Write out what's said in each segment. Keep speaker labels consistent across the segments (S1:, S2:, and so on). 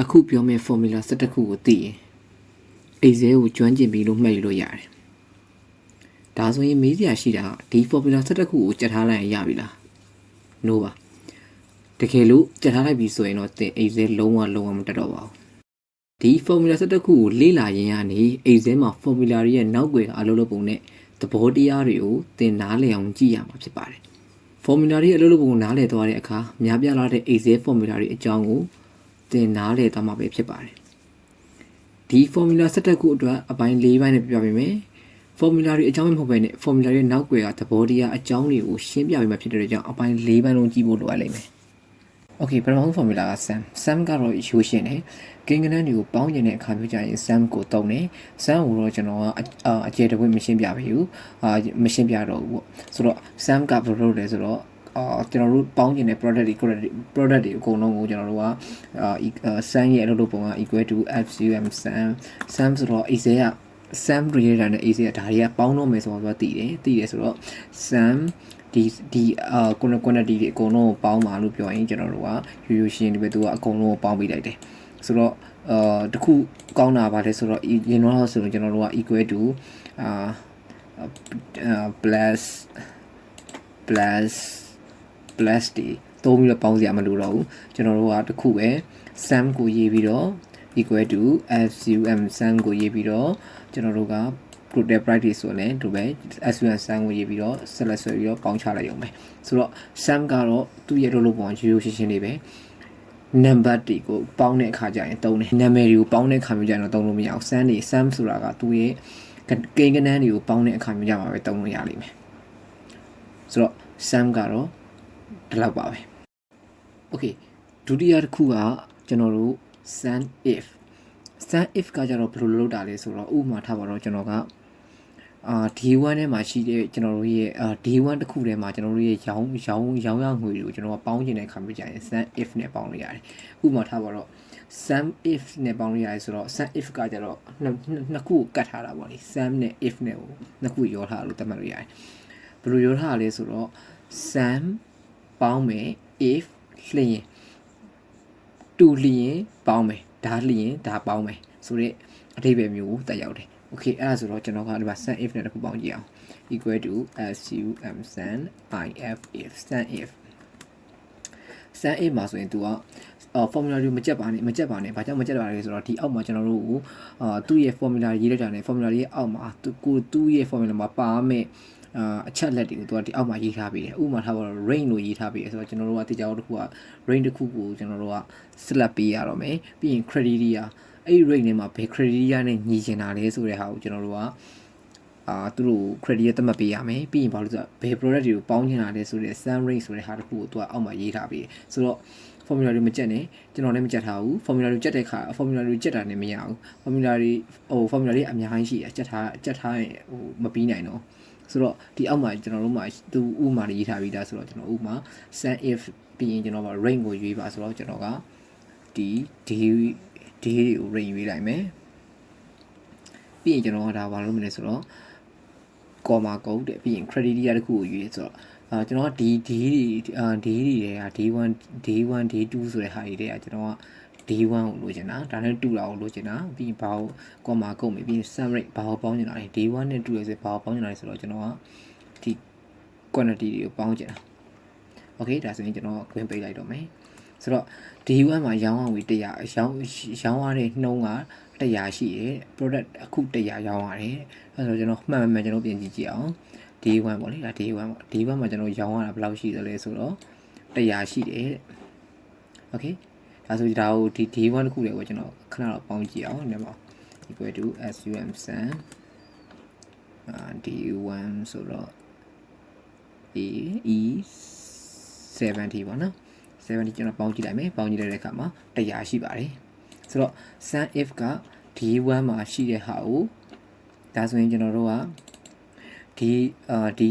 S1: အခုပြောမယ့် formula 17ခုကိုသိရင်အိတ်ဇဲကိုကျွမ်းကျင်ပြီးလို့မှတ်ယူလို့ရတယ်။ဒါဆိုရင်မေးစရာရှိတာဒီ formula 17ခုကိုကြက်ထားလိုက်ရင်ရပြီလား။ No ပါ။တကယ်လို့ကြက်ထားလိုက်ပြီဆိုရင်တော့သင်အိတ်ဇဲလုံးဝမတက်တော့ပါဘူး။ဒီ formula 17ခုကိုလေ့လာရင်းကနေအိတ်ဇဲမှာ formula တွေရဲ့နောက်ွယ်အလုပ်လုပ်ပုံနဲ့သဘောတရားတွေကိုသင်နားလည်အောင်ကြည့်ရမှာဖြစ်ပါတယ်။ formula တွေရဲ့အလုပ်လုပ်ပုံကိုနားလည်သွားတဲ့အခါများပြားလာတဲ့အိတ်ဇဲ formula တွေအကြောင်းကိုသင်နားလည်သွားမှာပဲဖြစ်ပါတယ်။ဒီ formula 17ခုအတွက်အပိုင်း၄ပိုင်းနဲ့ပြပြပေးမယ်။ formula တွေအကြောင်းမဟုတ်ဘဲနဲ့ formula တွေနောက်ွယ်ကသဘောတရားအကြောင်းတွေကိုရှင်းပြပေးမှာဖြစ်တဲ့ကြောင့်အပိုင်း၄ပိုင်းလုံးကြည့်ဖို့လိုအပ်လိမ့်မယ်။ Okay ပထမဆုံး formula က sum ကတော့ရိုးရှင်းတယ်။ကိန်းဂဏန်းတွေကိုပေါင်းကျင်တဲ့အခါမျိုးကြရင် sum ကိုသုံးတယ်။ sum ကိုတော့ကျွန်တော်ကအကျယ်တဝင့်မရှင်းပြပါဘူး။မရှင်းပြတော့ဘူးပေါ့။ဆိုတော့ sum ကဘယ်လိုလုပ်လဲဆိုတော့ကျွန်တော်တို့ပေါင်းကျင်တဲ့ product တွေအကုန်လုံးကိုကျွန်တော်တို့ကsum ရဲ့အလုပ်လုပ်ပုံက equal to SUM sum ဆိုတော့ a က sum related နဲ့ a ကဒါတွေကပေါင်းတော့မယ်ဆိုတော့သိတယ်ဆိုတော့ sum ဒီ quantity တွေအကုန်လုံးကိုပေါင်းပါလို့ပြောရင်ကျွန်တော်တို့ကရိုးရှင်းဒီဘက်သူကအကုန်လုံးကိုပေါင်းပေးလိုက်တယ်ဆိုတော့တခုကောင်းတာပါလဲဆိုတော့ရင်တော့ဆိုရင်ကျွန်တော်တို့က equal to plus တွေသုံးပြီးတော့ပေါင်းစရာမလိုတော့ဘူးကျွန်တော်တို့ကတခုပဲ sum ကိုရေးပြီးတော့ equal to SUM sum ကိုရေးပြီးတော့ကျွန်တော်တို့က total price တွေဆိုရင်ဒီပဲ SUM sum ကိုရေးပြီးတော့ select ဆွဲပြီးတော့ပေါင်းချလိုက်ရုံပဲဆိုတော့ sum ကတော့သူ့ရဲ့လုပ်ပုံရိုးရှင်းလေးပဲ number တွေကိုပေါင်းတဲ့အခါကျရင်သုံးတယ်နာမည်တွေကိုပေါင်းတဲ့အခါမျိုးကျရင်တော့သုံးလို့မရအောင် sum ဆိုတာကသူ့ရဲ့ကိန်းဂဏန်းတွေကိုပေါင်းတဲ့အခါမျိုးကျမှပဲသုံးလို့ရလိမ့်မယ်ဆိုတော့ sum ကတော့ဒီလောက်ပါပဲ Okay ဒုတိယတစ်ခုကကျွန်တော်တို့ SUMIF ကကြတော့ဘယ်လိုလုပ်တာလဲဆိုတော့ဥပမာထားပါတော့ကျွန်တော်ကD1 ထဲမှာရှိတဲ့ကျွန်တော်တို့ရဲ့D1 တစ်ခုထဲမှာကျွန်တော်တို့ရဲ့ရောင်းရငွေတွေကိုကျွန်တော်ကပေါင်းကျင်တဲ့အခါမျိုးကျရင် SUMIF နဲ့ပေါင်းလို့ရတယ်ဥပမာထားပါတော့ SUMIF နဲ့ပေါင်းလို့ရတယ်ဆိုတော့ SUMIF ကကြတော့နှစ်ခုကိုကတ်ထားတာပေါ့လေ sum နဲ့ if နဲ့ကိုနှစ်ခုရောထားလို့သတ်မှတ်လို့ရတယ်ဘယ်လိုရောထားရလဲဆိုတော့ sum ပေါင်းမယ် if လျင်တူလျင်ပေါင်းမယ်ဒါလျင်ဒါပေါင်းမယ်ဆိုတော့အဓိပ္ပာယ်မျိုးကိုတက်ရောက်တယ် Okay အဲ့ဒါဆိုတော့ကျွန်တော်ကဒီမှာ sum if နဲ့တစ်ခုပေါင်းကြည့်အောင် equal to SUM sum if sum if မှာဆိုရင် तू ကformula တွေမကြက်ပါနဲ့ဘာကြောင့်မကြက်ပါလဲဆိုတော့ဒီအောက်မှာကျွန်တော်တို့ကိုသူ့ရဲ့ formula ရေးလိုက်တာနဲ့ formula ရဲ့အောက်မှာသူ့ရဲ့ formula မှာပါမယ်အချက်လက်တွေကိုသူကဒီအောက်မှာရေးထားပေးတယ်ဥပမာထားပါတော့ range လို့ရေးထားပေးတယ်ဆိုတော့ကျွန်တော်တို့ကတိကျအောင်တစ်ခုက range တစ်ခုကိုကျွန်တော်တို့က select ပေးရတော့မယ်ပြီးရင် criteria အဲ့ဒီ range ထဲမှာဘယ် criteria နဲ့ညီချင်တာလဲဆိုတဲ့ဟာကိုကျွန်တော်တို့ကသူတို့ criteria သတ်မှတ်ပေးရမယ်ပြီးရင်ဘာလို့ဆိုတော့ဘယ် product တွေကိုပေါင်းချင်တာလဲဆိုတဲ့ sum range ဆိုတဲ့ဟာတစ်ခုကိုသူကအောက်မှာရေးထားပေးတယ်ဆိုတော့ formula တွေမကြက်နဲ့ကျွန်တော်လည်းမကြက်ထားဘူး formula တွေကြက်တဲ့အခါ formula တွေကြက်တာနဲ့မရဘူး formula တွေအများကြီးရှိတယ်ကြက်ထားရင်မပြီးနိုင်တော့ဆိုတော့ဒီအောက်မှာကျွန်တော်တို့မှာသူဥမာတွေရေးထားပြီးသားဆိုတော့ကျွန်တော်ဥမာ sum if ပြီးရင်ကျွန်တော်က range ကိုရွေးပါဆိုတော့ကျွန်တော်ကဒီတွေကို range ရွေးလိုက်မယ်ပြီးရင်ကျွန်တော်ကဒါဘာလုပ်မလဲဆိုတော့ comma ကုတ်တဲ့ပြီးရင် criteria တခုကိုရွေးဆိုတော့ကျွန်တော်ကဒီတွေက D1 D2 ဆိုတဲ့ဟာတွေတွေကကျွန်တော်က D1 ကိုလိုချင်တာဒါနဲ့တူတာကိုလိုချင်တာပြီးရင်ဘာကို comma ကုတ်မယ်ပြီးရင် sum rate ဘာကိုပေါင်းချင်တာလဲ D1 နဲ့တူရဆိုဘာကိုပေါင်းချင်တာလဲဆိုတော့ကျွန်တော်ကဒီ quantity တွေကိုပေါင်းချင်တာ Okay ဒါဆိုရင်ကျွန်တော်ခွင့်ပေးလိုက်တော့မယ်ဆိုတော့ D1 မှာရောင်းရငွေ100ရောင်းရတဲ့နှုန်းက100ရှိတယ် product အခု100ရောင်းရတယ်အဲဆိုတော့ကျွန်တော်မှန်ကျွန်တော်ပြင်ကြည့်အောင် D1 ပေါ့လေဒါ D1 ပေါ့ D1 မှာကျွန်တော်ရောင်းရတာဘယ်လောက်ရှိသလဲဆိုတော့100ရှိတယ်တဲ့ Okay ဒါဆိုဒါကိုဒီ D1 တစ်ခုလေးကိုကျွန်တော်ခဏတော့ပေါင်းကြည့်အောင်ဒီမှာ equal to SUM sum D1 ဆိုတော့ 70ပေါ့နော်70ကျွန်တော်ပေါင်းကြည့်လိုက်မယ်ပေါင်းကြည့်လိုက်တဲ့အခါမှာ100ရှိပါတယ်ဆိုတော့ sum if က D1 မှာရှိတဲ့ဟာကိုဒါဆိုရင်ကျွန်တော်တို့ကဒီတွေ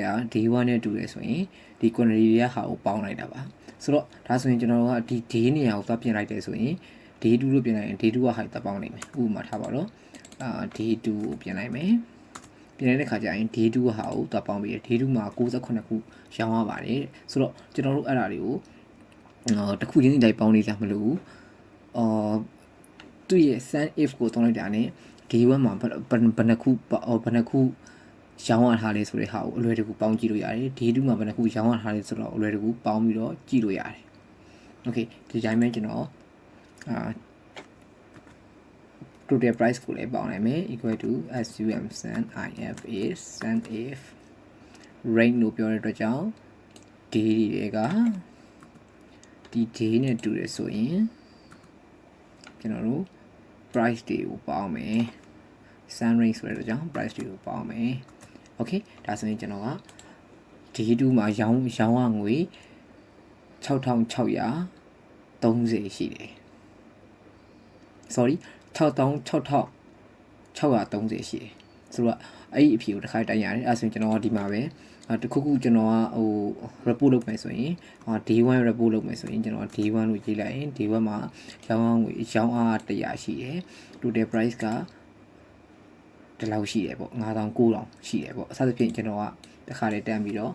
S1: က D1 နဲ့တူတယ်ဆိုရင်ဒီ quantity တွေကဟာကိုပေါင်းလိုက်တာပါဆိုတော့ဒါဆိုရင်ကျွန်တော်တို့ကဒီ D နေရာကိုသွားပြင်လိုက်တယ်ဆိုရင် D2 လို့ပြင်လိုက်ရင် D2 ကဟာတက်ပေါင်းနိုင်မယ်ဥပမာထားပါတော့D2 ကိုပြင်လိုက်မယ်ပြင်လိုက်တဲ့ခါကျရင် D2 ဟာကိုသွားပေါင်းပြီးတယ် D2 မှာ68ခုရောင်းရပါတယ်ဆိုတော့ကျွန်တော်တို့အဲ့ဒါတွေကိုတစ်ခုချင်းစီလိုက်ပေါင်းနေကြမလို့ သူ့ရဲ့ SUM if ကိုသုံးလိုက်တာ ਨੇ day 1မှာဘယ်နှခုရောင်းရထားလဲဆိုတဲ့ဟာကိုအလွယ်တကူပေါင်းကြည့်လို့ရတယ် day 2မှာဘယ်နှခုရောင်းရထားလဲဆိုတော့အလွယ်တကူပေါင်းပြီးတော့ကြည့်လို့ရတယ် okay ဒီတိုင်းပဲကျွန်တော် total price ကိုလည်းပေါင်းနိုင်မယ် equal to SUMF if is SUM if range လို့ပြောတဲ့အတွက်ကြောင့် day တွေကဒီ day နဲ့တူတယ်ဆိုရင်ကျွန်တော်တို့ price တွေကိုပေါင်းမယ် SUM range ဆိုတဲ့အတွက်ကြောင့် price တွေကိုပေါင်းမယ် okay ဒါဆိုရင်ကျွန်တော်က day 2မှာရောင်းရငွေ 6630 ရှိတယ် sorry 66030 ရှိတယ်ဆိုတော့အဲ့ဒီအဖြေကိုတစ်ခါတိုင်ရတယ်အဲ့ဆိုရင်ကျွန်တော်ကဒီမှာပဲတခုခုကျွန်တော်ကဟို report လုပ်မယ်ဆိုရင်day 1 report လုပ်မယ်ဆိုရင်ကျွန်တော် day 1 လို့ရေးလိုက်ရင် day 1မှာရောင်းအား100ရှိတယ် total price ကဒီလောက်ရှိတယ်ပေါ့9900ရှိတယ်ပေါ့အစသဖြင့်ကျွန်တော်ကတစ်ခါလေးတန်းပြီးတော့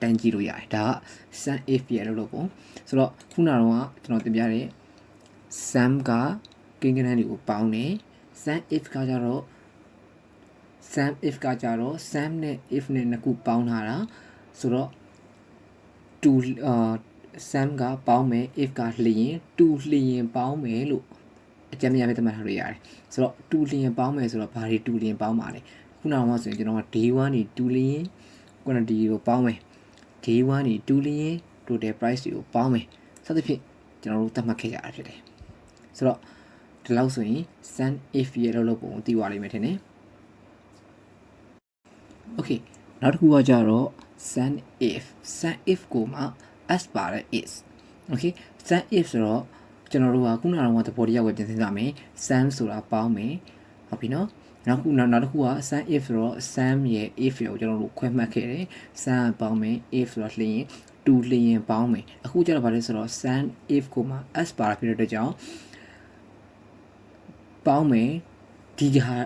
S1: တန်းကြည့်လို့ရတယ်ဒါက SUM if ရဲ့လို့ပေါ့ဆိုတော့ခုနကတော့ကျွန်တော်တင်ပြတဲ့ SUM ကကိန်းဂဏန်းတွေကိုပေါင်းတယ် SUM if ကကြတော့ SUM နဲ့ if နဲ့နှစ်ခုပေါင်းထားတာဆိုတော့ SUM ကပေါင်းမယ် if ကလျင်2လျင်ပေါင်းမယ်လို့အကြမ်းများပဲသတ်မှတ်ထားလို့ရတယ်ဆိုတော့2လျင်ပေါင်းမယ်ဆိုတော့ဘာတွေ2လျင်ပေါင်းပါလဲခုနကဆိုရင်ကျွန်တော်က day 1နေ2လျင် quantity ကိုပေါင်းမယ် day 1နေ2လျင် total price တွေကိုပေါင်းမယ်စသဖြင့်ကျွန်တော်တို့သတ်မှတ်ခဲ့ရတာဖြစ်တယ်ဆိုတော့ဒီလောက်ဆိုရင် SUM if ရဲ့လို့ပုံသိသွားလိမ့်မယ်ထင်တယ် okay နောက်တစ်ခုကကြတော့ SUM if ကိုမှ as ပါတဲ့ is okay SUM if ဆိုတော့ကျွန်တော်တို့ကခုနကတော့သဘောတရားကိုပြင်ဆင်ကြမယ် SUM ဆိုတာပေါင်းမယ်ဟုတ်ပြီနော်နောက်တစ်ခုက SUM if ဆိုတော့ SUM ရဲ့ if ကိုကျွန်တော်တို့ခွဲမှတ်ခဲ့တယ် SUM ပေါင်းမယ် if ဆိုတော့လျင်2လျင်ပေါင်းမယ်အခုကျတော့ဗာလဲဆိုတော့ SUM if ကိုမှ as ပါဖြစ်တဲ့အတွက်ကြောင့်ပေါင်းမယ်ဒီဟာ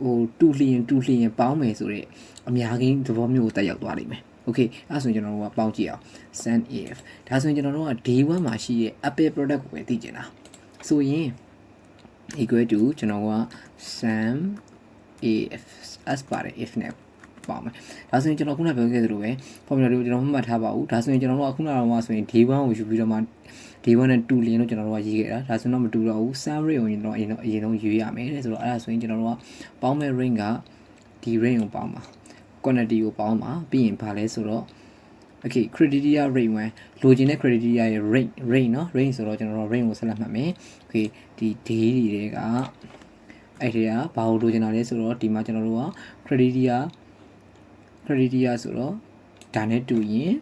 S1: ဟို2လျင်ပေါင်းမယ်ဆိုတော့အများကြီးသဘောမျိုးကိုတက်ရောက်သွားလိမ့်မယ် okay အဲ့ဆိုရင်ကျွန်တော်တို့ကပေါင်းကြည့်အောင် SUM if ဒါဆိုရင်ကျွန်တော်တို့က day 1မှာရှိတဲ့ Apple product ကိုပဲသိကျင်တာဆိုရင် equal to ကျွန်တော်က SUM if as ပါတဲ့ if နဲ့ပေါင်းမယ်ဒါဆိုရင်ကျွန်တော်ခုနပြောခဲ့သလိုပဲ formula တွေကိုကျွန်တော်မှတ်ထားပါဦးဒါဆိုရင်ကျွန်တော်တို့ကခုနကတော့ဆိုရင် day 1ကိုယူပြီးတော့မှ day 1နဲ့2လျင်လို့ကျွန်တော်တို့ကရေးခဲ့တာဒါဆိုတော့မတူတော့ဘူး SUM rate ကိုကျွန်တော်အရင်ဆုံးယူရမယ်တဲ့ဆိုတော့အဲ့ဒါဆိုရင်ကျွန်တော်တို့ကပေါင်းမဲ့ range ကဒီ range ကိုပေါင်းပါ quantity ကိုပေါင်းပါပြီးရင်ဘာလဲဆိုတော့ okay criteria rate 1လိုချင်တဲ့ criteria ရဲ့ range เนาะ range ဆိုတော့ကျွန်တော်တို့ range ကိုဆက်လက်မှတ်မယ် okay ဒီ day တွေကအဲ့ဒီကဘာလို့လိုချင်တာလဲဆိုတော့ဒီမှာကျွန်တော်တို့က criteria ဆိုတော့ဒါနဲ့တူရင်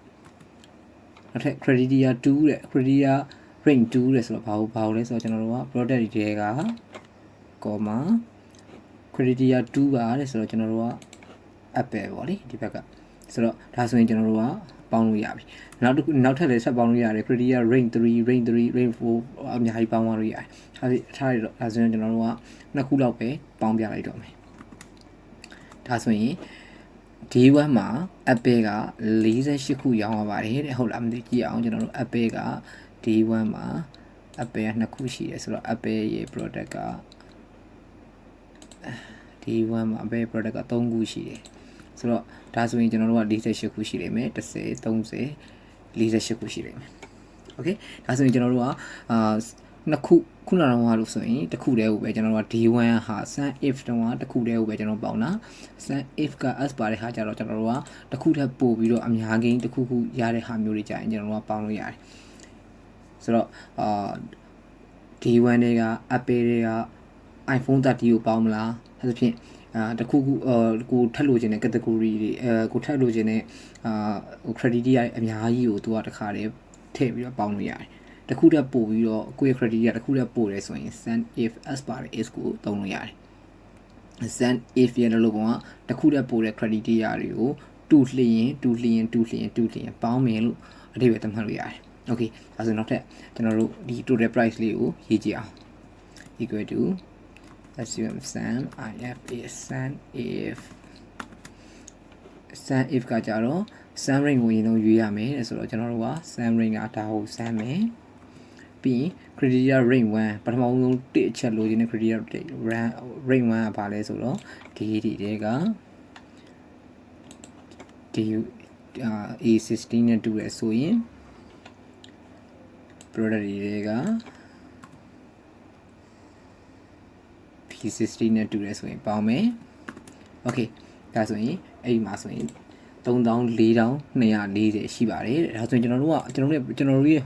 S1: နောက်ထပ် criteria 2တဲ့ criteria range 2တဲ့ဆိုတော့ဘာလို့လဲဆိုတော့ကျွန်တော်တို့က product တွေက comma criteria 2ပါတဲ့ဆိုတော့ကျွန်တော်တို့က Apple ပေါ့လေဒီဘက်ကဆိုတော့ဒါဆိုရင်ကျွန်တော်တို့ကပေါင်းလို့ရပြီနောက်ထပ်လည်းဆက်ပေါင်းလို့ရတယ် criteria range 3 range 4အများကြီးပေါင်းသွားလို့ရတယ်ထားရတော့ဒါဆိုရင်ကျွန်တော်တို့ကနှစ်ခုလောက်ပဲပေါင်းပြလိုက်တော့မယ်ဒါဆိုရင် day 1မှာ Apple က48ခုရောင်းရပါတယ်တဲ့ဟုတ်လားမသိကြည့်အောင်ကျွန်တော်တို့ Apple က day 1မှာ Apple က2ခုရှိတယ်ဆိုတော့ Apple ရဲ့ product က day 1မှာ Apple product က3ခုရှိတယ်ဆိုတော့ဒါဆိုရင်ကျွန်တော်တို့က48ခုရှိလိမ့်မယ်10 30 48ခုရှိလိမ့်မယ် okay ဒါဆိုရင်ကျွန်တော်တို့ကနှစ်ခုခုနကတော့လို့ဆိုရင်တစ်ခုတည်းကိုပဲကျွန်တော်တို့က day 1ဟာ SUM if တုန်းကတစ်ခုတည်းကိုပဲကျွန်တော်ပေါင်းတာ SUM if က as ပါတဲ့ဟာကြတော့ကျွန်တော်တို့ကတစ်ခုထပ်ပို့ပြီးတော့အများကြီးတစ်ခုခုရတဲ့ဟာမျိုးတွေကြာရင်ကျွန်တော်တို့ကပေါင်းလို့ရတယ်ဆိုတော့day 1တွေက Apple တွေက iPhone 30ကိုပေါင်းမလားအဲ့ဒါဖြင့်တခုခုကိုထပ်လို့ခြင်းတဲ့ category တွေကိုထပ်လို့ခြင်းတဲ့credit တွေအများကြီးကိုသူကတခါတည်းထည့်ပြီးတော့ပေါင်းလို့ရတယ်တခုတည်းပို့ပြီးတော့ကိုယ့်ရဲ့ credit တခုတည်းပို့တယ်ဆိုရင် SUM if as ပါတဲ့ is ကိုသုံးလို့ရတယ် SUM if ရဲ့လို့ကောင်ကတခုတည်းပို့တဲ့ credit တွေကို2လျင်ပေါင်းမယ်လို့အဓိပ္ပာယ်သတ်မှတ်လို့ရတယ် okay ဒါဆိုနောက်ထပ်ကျွန်တော်တို့ဒီ total price လေးကိုရေးကြည့်အောင် equal to SUM SUM if is SUM if ကကြတော့ SUM range ကိုရင်ဆုံးရွေးရမယ်ဆိုတော့ကျွန်တော်တို့က SUM range ကဒါကို SUM မယ် ပ ပြီး criteria rank 1ပထမဆုံးတစ်ချက်လိုချင်တဲ့ criteria rank 1ကဘာလဲဆိုတော့ဒီတွေကဒီ A16 နဲ့တူရဆိုရင် product တွေက P16 နဲ့တူရဆိုရင်ပေါင်းမယ် okay ဒါဆိုရင်အဲ့ဒီမှာဆိုရင်34,240ရှိပါတယ်ဒါဆိုရင်ကျွန်တော်တို့ရဲ့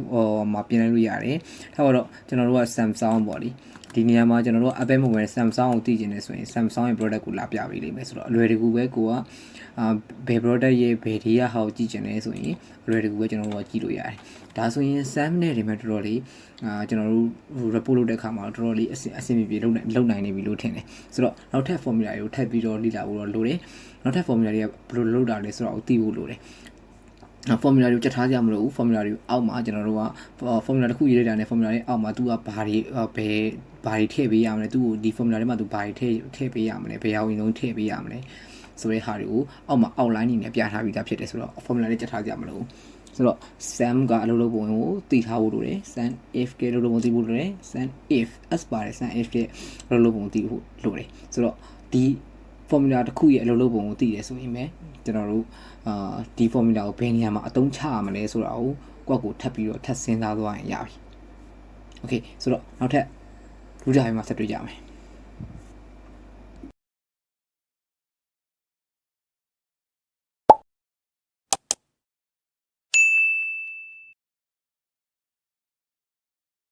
S1: မှာပြင်လိုက်လို့ရတယ်ထားပါတော့ကျွန်တော်တို့က Samsung ပေါ့လေဒီနေရာမှာကျွန်တော်တို့က Apple Mobile Samsung ကိုသိချင်နေဆိုရင် Samsung ရဲ့ product ကိုလာပြပေးလိမ့်မယ်ဆိုတော့အလွယ်တကူပဲကိုကဘယ် product ရဲ့ဘယ်ဒီကဟာကိုကြည့်ချင်လဲဆိုရင်အလွယ်တကူပဲကျွန်တော်တို့ကကြည့်လို့ရတယ်ဒါဆိုရင် Sam နဲ့ဒီမှာတော်တော်လေးကျွန်တော်တို့ report လုပ်တဲ့အခါမှာတော်တော်လေးအဆင်ပြေလုပ်နိုင်နေပြီလို့ထင်တယ်ဆိုတော့နောက်ထပ် formula တွေကိုထပ်ပြီးတော့လေ့လာဖို့တော့လိုတယ်နောက်ထပ် formula တွေကဘယ်လိုလုပ်တာလဲဆိုတော့သိဖို့လိုတယ်formula တွေကိုချက်ထားကြမလို့ formula တွေအောက်မှာကျွန်တော်တို့က formula တစ်ခုရေးလိုက်တာနဲ့ formula တွေအောက်မှာသူကဘာတွေထည့်ပေးရမလဲသူ့ကိုဒီ formula ထဲမှာသူဘာတွေထည့်ပေးရမလဲဘယ်ဟာဝင်လုံးထည့်ပေးရမလဲဆိုတဲ့ဟာတွေကိုအောက်မှာ outline နေနဲ့ပြထားပြီးသားဖြစ်တယ်ဆိုတော့ formula တွေချက်ထားကြမလို့ဆိုတော့ sum ကအလုပ်လုပ်ပုံကိုသိထားဖို့လိုတယ် sum if ကလုပ်လုပ်ပုံသိဖို့လိုတယ် sum if s ပါတယ် sum if ရဲ့လုပ်လုပ်ပုံသိဖို့လိုတယ်ဆိုတော့ဒီ formula တစ်ခုရဲ့အလုပ်လုပ်ပုံကိုသိတယ်ဆိုရင်ပဲကျွန်တော်တို့ဒီ formula ကိုဘယ်နေရာမှာအသုံးချရမလဲဆိုတာကိုကိုယ့်ကိုထပ်ပြီးတော့ထပ်စဉ်းစားသွားရင်ရပြီ okay ဆိုတော့နောက်ထပ်လူကြိုင်မှာဆက်တွေ့ကြမယ်